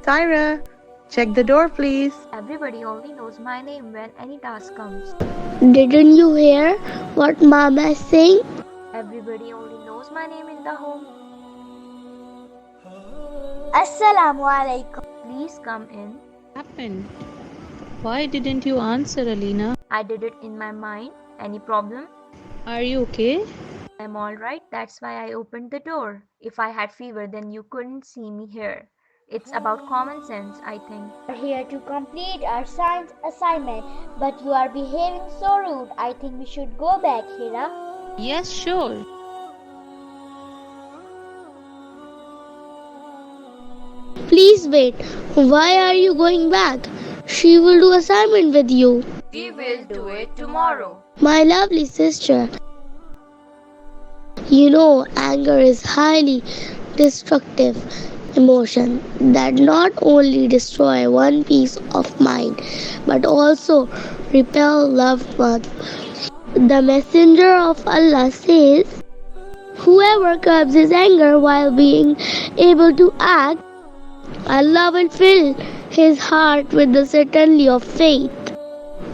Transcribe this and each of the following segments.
Tyra, check the door please. Everybody only knows my name when any task comes. Didn't you hear what Mama is saying? Everybody only knows my name in the home. Assalamu alaikum. Please come in. What happened? Why didn't you answer, Alina? I did it in my mind. Any problem? Are you okay? I'm alright, that's why I opened the door. If I had fever, then you couldn't see me here. It's about common sense, I think. We are here to complete our science assignment, but you are behaving so rude. I think we should go back, Hira. Yes, sure. Please wait. Why are you going back? She will do assignment with you. We will do it tomorrow. My lovely sister. You know, anger is highly destructive emotion that not only destroy one peace of mind but also repel loved ones. The Messenger of Allah says, whoever curbs his anger while being able to act, Allah will fill his heart with the certainty of faith.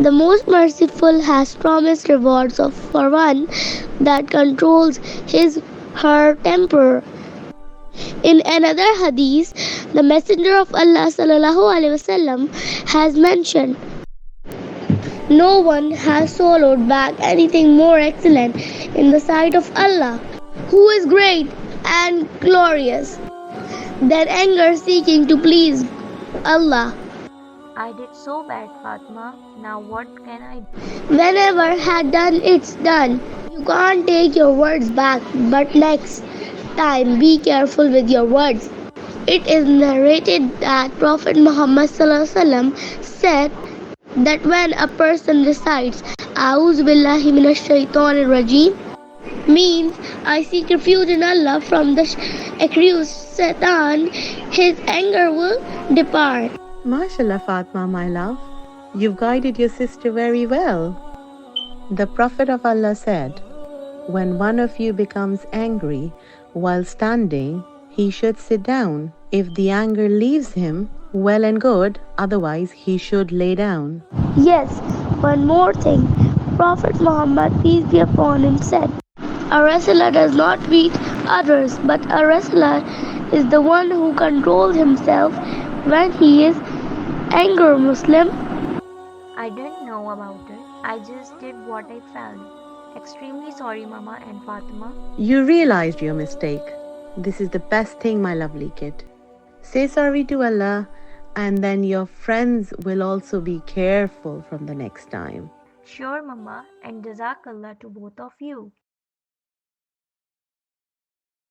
The Most Merciful has promised rewards for one that controls her temper. In another hadith, the Messenger of Allah ﷺ has mentioned, no one has swallowed back anything more excellent in the sight of Allah, who is great and glorious, than anger seeking to please Allah. I did so bad, Fatma. Now what can I do? Whenever had done, it's done. You can't take your words back, but next time be careful with your words. It is narrated that Prophet Muhammad ﷺ said that when a person recites A'udhu Billahi Minash Shaitanir Rajeem, means I seek refuge in Allah from the accused Satan, his anger will depart. MashaAllah, Fatma, my love. You've guided your sister very well. The Prophet of Allah said, when one of you becomes angry while standing, he should sit down. If the anger leaves him, well and good, otherwise he should lay down. Yes, one more thing. Prophet Muhammad, peace be upon him, said, a wrestler does not beat others, but a wrestler is the one who controls himself when he is angry. Muslim. I didn't know about it. I just did what I felt. Extremely sorry, Mama and Fatima. You realized your mistake. This is the best thing, my lovely kid. Say sorry to Allah, and then your friends will also be careful from the next time. Sure, Mama, and Jazakallah to both of you.